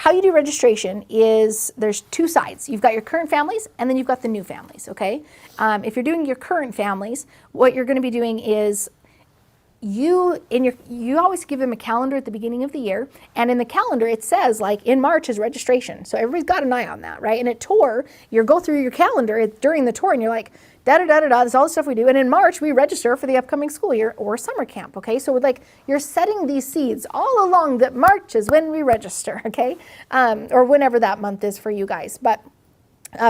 how you do registration is there's two sides. You've got your current families and then you've got the new families, okay? If you're doing your current families, what you're gonna be doing is you always give them a calendar at the beginning of the year, and in the calendar it says like in March is registration. So everybody's got an eye on that, right? And at tour, you go through your calendar during the tour and you're like, da-da-da-da-da, this is all the stuff we do. And in March, we register for the upcoming school year or summer camp, okay? So like you're setting these seeds all along that March is when we register, okay? Or whenever that month is for you guys. But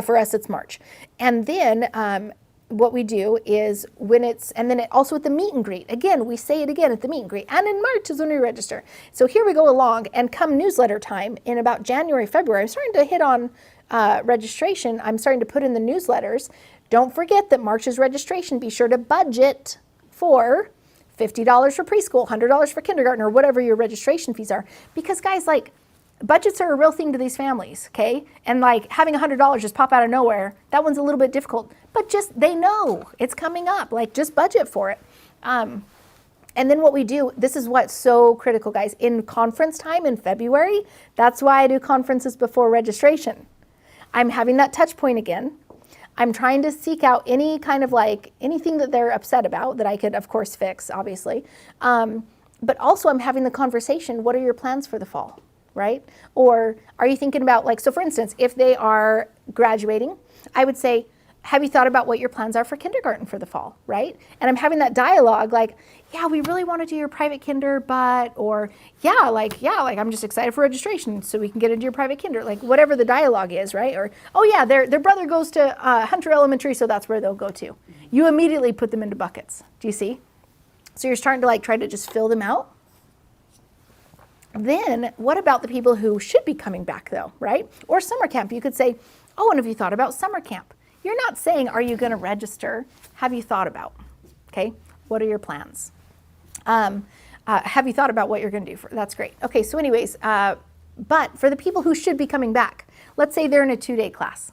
for us, it's March. And then what we do is also at the meet and greet. Again, we say it again at the meet and greet. And in March is when we register. So here we go along, and come newsletter time in about January, February, I'm starting to hit on registration. I'm starting to put in the newsletters. Don't forget that March is registration. Be sure to budget for $50 for preschool, $100 for kindergarten, or whatever your registration fees are. Because guys, like, budgets are a real thing to these families, okay? And like having $100 just pop out of nowhere, that one's a little bit difficult. But just, they know it's coming up. Like, just budget for it. And then what we do, this is what's so critical, guys. In conference time in February, that's why I do conferences before registration. I'm having that touch point again. I'm trying to seek out any kind of like, anything that they're upset about that I could, of course, fix, obviously. But also I'm having the conversation, what are your plans for the fall, right? Or are you thinking about, like, so for instance, if they are graduating, I would say, have you thought about what your plans are for kindergarten for the fall, right? And I'm having that dialogue like, yeah, we really want to do your private kinder, but, or yeah, I'm just excited for registration so we can get into your private kinder, like whatever the dialogue is, right? Or, oh yeah, their brother goes to Hunter Elementary, so that's where they'll go to. You immediately put them into buckets. Do you see? So you're starting to like try to just fill them out. Then what about the people who should be coming back though, right? Or summer camp. You could say, oh, and have you thought about summer camp? You're not saying, are you going to register? Have you thought about? Okay, what are your plans? Have you thought about what you're going to do? That's great. Okay, so anyways, but for the people who should be coming back, let's say they're in a 2-day class.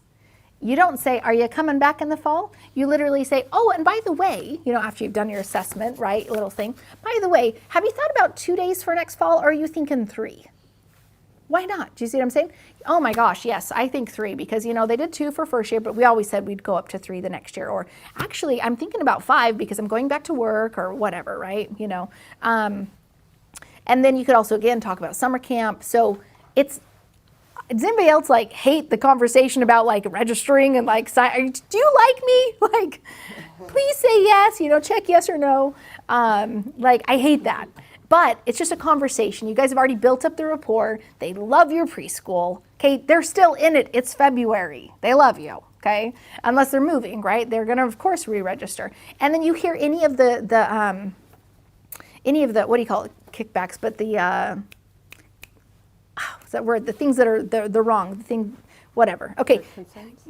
You don't say, are you coming back in the fall? You literally say, oh, and by the way, you know, after you've done your assessment, right, little thing, by the way, have you thought about 2 days for next fall, or are you thinking 3? Why not? Do you see what I'm saying? Oh my gosh, yes, I think 3, because, you know, they did 2 for first year, but we always said we'd go up to 3 the next year. Or actually, I'm thinking about 5 because I'm going back to work or whatever, right? You know, and then you could also, again, talk about summer camp. So does anybody else like hate the conversation about like registering and like, do you like me? Like, please say yes, you know, check yes or no. Like, I hate that. But it's just a conversation. You guys have already built up the rapport. They love your preschool. Okay, they're still in it. It's February. They love you. Okay, unless they're moving, right? They're gonna, of course, re-register. And then you hear any of the what do you call it? Kickbacks, but the what's that word? The things that are the wrong. The thing. Whatever. Okay.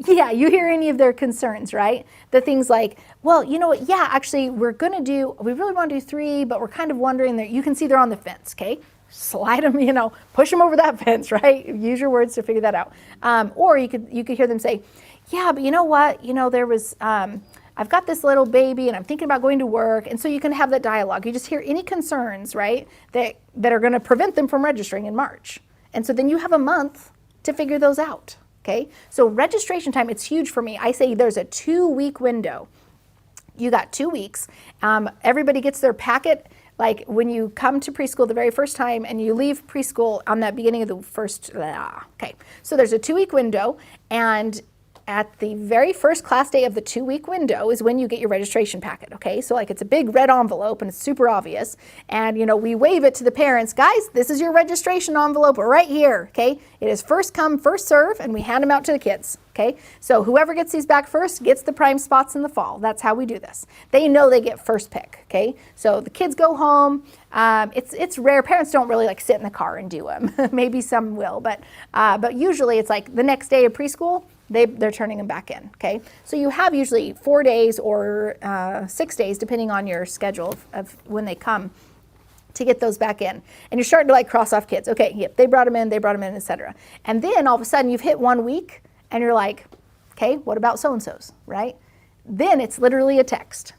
Yeah, you hear any of their concerns, right? The things like, well, you know what? Yeah, actually, we really want to do 3, but we're kind of wondering that you can see they're on the fence, okay? Slide them, you know, push them over that fence, right? Use your words to figure that out. Or you could hear them say, yeah, but you know what? You know, there was, I've got this little baby and I'm thinking about going to work. And so you can have that dialogue. You just hear any concerns, right? That are going to prevent them from registering in March. And so then you have a month to figure those out. Okay, so registration time, it's huge for me. I say there's a 2-week window. You got 2 weeks. Everybody gets their packet, like when you come to preschool the very first time and you leave preschool on that beginning of the first, okay. So there's a 2-week window, and at the very first class day of the 2-week window is when you get your registration packet, okay? So like it's a big red envelope and it's super obvious. And you know, we wave it to the parents, guys, this is your registration envelope right here, okay? It is first come, first serve, and we hand them out to the kids, okay? So whoever gets these back first gets the prime spots in the fall. That's how we do this. They know they get first pick, okay? So the kids go home. It's rare. Parents don't really like sit in the car and do them. Maybe some will, but usually it's like the next day of preschool, they're turning them back in, okay? So you have usually 4 days or 6 days, depending on your schedule of when they come, to get those back in. And you're starting to like cross off kids. Okay, yep, they brought them in, etc. And then all of a sudden you've hit 1 week and you're like, okay, what about so-and-so's, right? Then it's literally a text.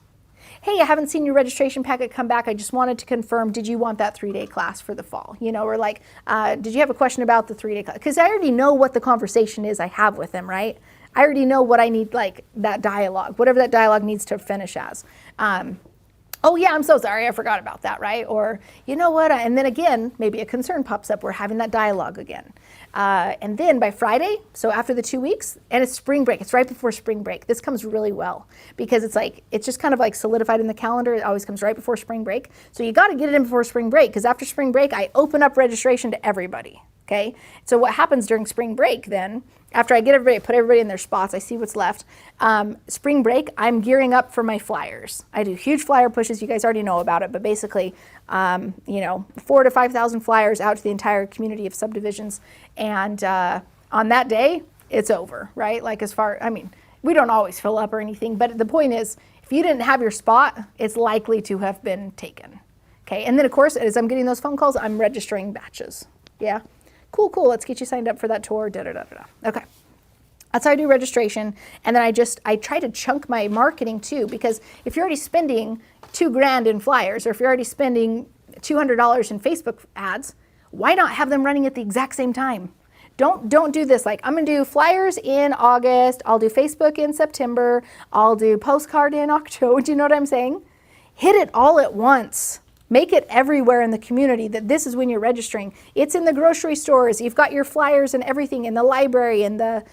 hey, I haven't seen your registration packet come back. I just wanted to confirm, did you want that 3-day class for the fall? You know, or like, did you have a question about the 3-day class? Because I already know what the conversation is I have with them, right? I already know what I need, like that dialogue, whatever that dialogue needs to finish as. Oh yeah, I'm so sorry, I forgot about that, right? Or, you know what, and then again, maybe a concern pops up, we're having that dialogue again. And then by Friday, so after the 2 weeks, and it's spring break, it's right before spring break. This comes really well because it's like, it's just kind of like solidified in the calendar. It always comes right before spring break. So you gotta get it in before spring break, because after spring break, I open up registration to everybody, okay? So what happens during spring break then, after I get everybody, put everybody in their spots, I see what's left. Spring break, I'm gearing up for my flyers. I do huge flyer pushes. You guys already know about it, but basically, you know, 4,000 to 5,000 flyers out to the entire community of subdivisions. And on that day, it's over, right? Like as far, I mean, we don't always fill up or anything, but the point is, if you didn't have your spot, it's likely to have been taken. Okay, and then of course, as I'm getting those phone calls, I'm registering batches. Yeah. Cool, let's get you signed up for that tour, da-da-da-da-da. Okay, that's how I do registration. And then I try to chunk my marketing too, because if you're already spending $2,000 in flyers, or if you're already spending $200 in Facebook ads, why not have them running at the exact same time? Don't do this like, I'm gonna do flyers in August, I'll do Facebook in September, I'll do postcard in October. Do you know what I'm saying? Hit it all at once. Make it everywhere in the community that this is when you're registering. It's in the grocery stores. You've got your flyers and everything in the library and the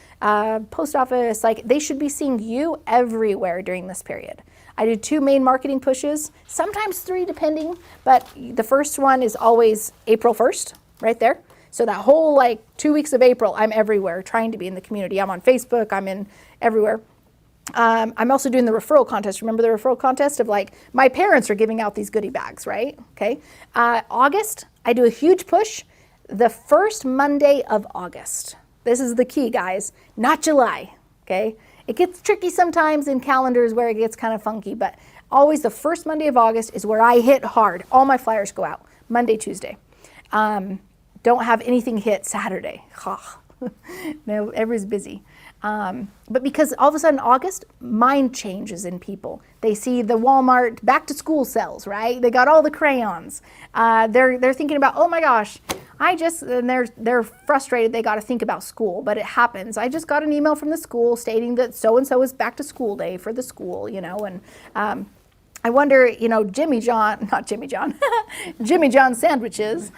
post office. Like, they should be seeing you everywhere during this period. I do 2 main marketing pushes, sometimes 3 depending, but the first one is always April 1st, right there. So that whole like 2 weeks of April, I'm everywhere trying to be in the community. I'm on Facebook, I'm in everywhere. I'm also doing the referral contest. Remember the referral contest of like, my parents are giving out these goodie bags, right? Okay. August, I do a huge push the first Monday of August. This is the key, guys, not July, okay? It gets tricky sometimes in calendars where it gets kind of funky, but always the first Monday of August is where I hit hard. All my flyers go out, Monday, Tuesday. Don't have anything hit Saturday. No, everybody's busy. But because all of a sudden August, mind changes in people. They see the Walmart back to school sales, right? They got all the crayons. They're thinking about, oh my gosh, and they're frustrated. They got to think about school, but it happens. I just got an email from the school stating that so-and-so is back to school day for the school, you know, and I wonder, you know, Jimmy John sandwiches.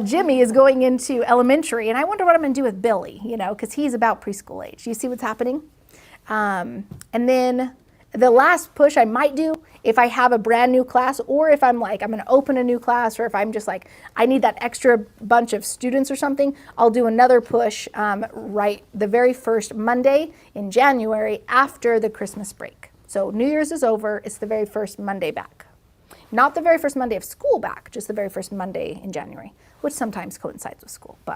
Jimmy is going into elementary, and I wonder what I'm going to do with Billy, you know, because he's about preschool age. You see what's happening? And then the last push I might do, if I have a brand new class, or if I'm like, I'm going to open a new class, or if I'm just like, I need that extra bunch of students or something, I'll do another push right the very first Monday in January after the Christmas break. So New Year's is over, it's the very first Monday back. Not the very first Monday of school back, just the very first Monday in January, which sometimes coincides with school. But